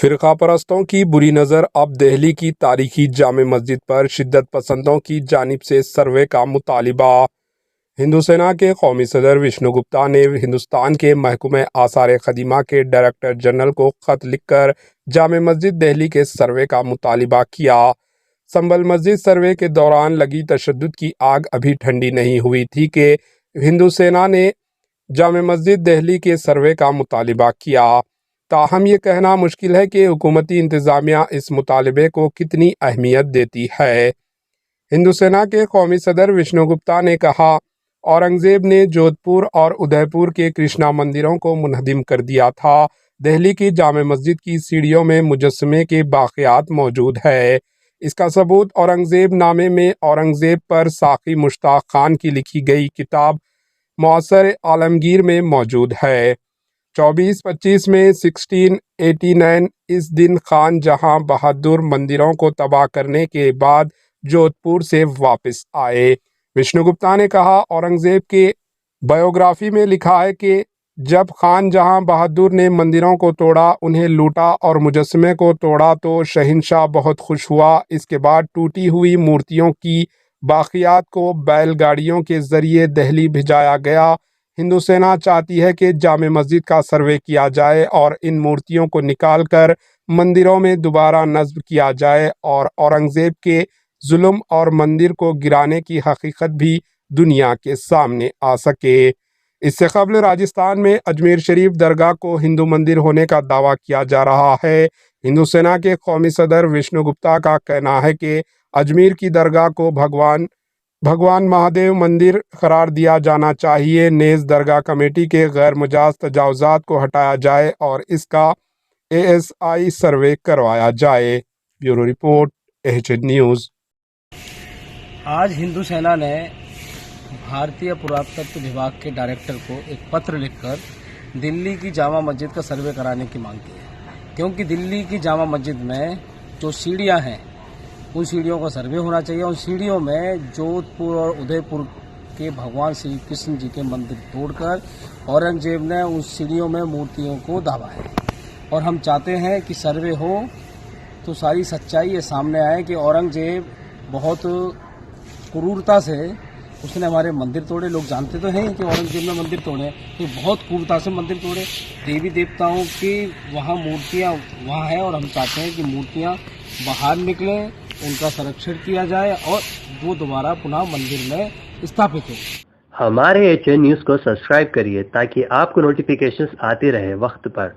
फिरका परस्तों की बुरी नज़र अब दिल्ली की तारीखी जामे मस्जिद पर शिद्दत पसंदों की जानिब से सर्वे का मुतालिबा। हिंदू सेना के कौमी सदर विष्णु गुप्ता ने हिंदुस्तान के महकमे आसार खदीमा के डायरेक्टर जनरल को खत लिखकर जामे मस्जिद दिल्ली के सर्वे का मुतालिबा किया। संभल मस्जिद सर्वे के दौरान लगी तशद्दुद की आग अभी ठंडी नहीं हुई थी कि हिंदू सेना ने जामे मस्जिद दिल्ली के सर्वे का मुतालिबा किया। ताहम ये कहना मुश्किल है कि हुकूमती इंतज़ामिया इस मुतालिबे को कितनी अहमियत देती है। हिंदू सेना के कौमी सदर विष्णु गुप्ता ने कहा, औरंगज़ेब ने जोधपुर और उदयपुर के कृष्णा मंदिरों को मुनहदिम कर दिया था। दिल्ली की जामे मस्जिद की सीढ़ियों में मुजस्समे के बाक़ियात मौजूद है। इसका सबूत औरंगज़ेब नामे में औरंगज़ेब पर साक़ी मुश्ताक खान की लिखी गई किताब मुअस्सर आलमगीर में मौजूद है। 24-25 में 1689 इस दिन खान जहां बहादुर मंदिरों को तबाह करने के बाद जोधपुर से वापस आए। विष्णु गुप्ता ने कहा, औरंगज़ेब के बायोग्राफी में लिखा है कि जब खान जहां बहादुर ने मंदिरों को तोड़ा, उन्हें लूटा और मुजस्समे को तोड़ा तो शहंशाह बहुत खुश हुआ। इसके बाद टूटी हुई मूर्तियों की बाक़ियात को बैलगाड़ियों के ज़रिए दिल्ली भिजाया गया। हिंदू सेना चाहती है कि जामे मस्जिद का सर्वे किया जाए और इन मूर्तियों को निकालकर मंदिरों में दोबारा नस्ब किया जाए और औरंगज़ेब के जुल्म और मंदिर को गिराने की हकीकत भी दुनिया के सामने आ सके। इससे कबल राजस्थान में अजमेर शरीफ दरगाह को हिंदू मंदिर होने का दावा किया जा रहा है। हिंदू सेना के कौमी सदर विष्णु गुप्ता का कहना है कि अजमेर की दरगाह को भगवान महादेव मंदिर करार दिया जाना चाहिए। नेज़ दरगाह कमेटी के गैर मुजाज तजावुज़ात को हटाया जाए और इसका ASI सर्वे करवाया जाए। Bureau report, AHN news. आज हिंदू सेना ने भारतीय पुरातत्व विभाग के डायरेक्टर को एक पत्र लिखकर दिल्ली की जामा मस्जिद का सर्वे कराने की मांग की है, क्योंकि दिल्ली की जामा मस्जिद में जो सीढ़ियां हैं उन सीढ़ियों का सर्वे होना चाहिए। उन सीढ़ियों में जोधपुर और उदयपुर के भगवान श्री कृष्ण जी के मंदिर तोड़कर औरंगजेब ने उन सीढ़ियों में मूर्तियों को दाबा है और हम चाहते हैं कि सर्वे हो तो सारी सच्चाई ये सामने आए कि औरंगजेब बहुत क्रूरता से उसने हमारे मंदिर तोड़े। लोग जानते तो हैं कि औरंगजेब ने मंदिर तोड़े, तो बहुत क्रूरता से मंदिर तोड़े। देवी देवताओं की वहाँ मूर्तियाँ वहाँ है और हम चाहते हैं कि मूर्तियाँ बाहर निकलें, उनका संरक्षण किया जाए और वो दोबारा पुनः मंदिर में स्थापित हो। हमारे HN न्यूज़ को सब्सक्राइब करिए ताकि आपको नोटिफिकेशंस आते रहे वक्त पर।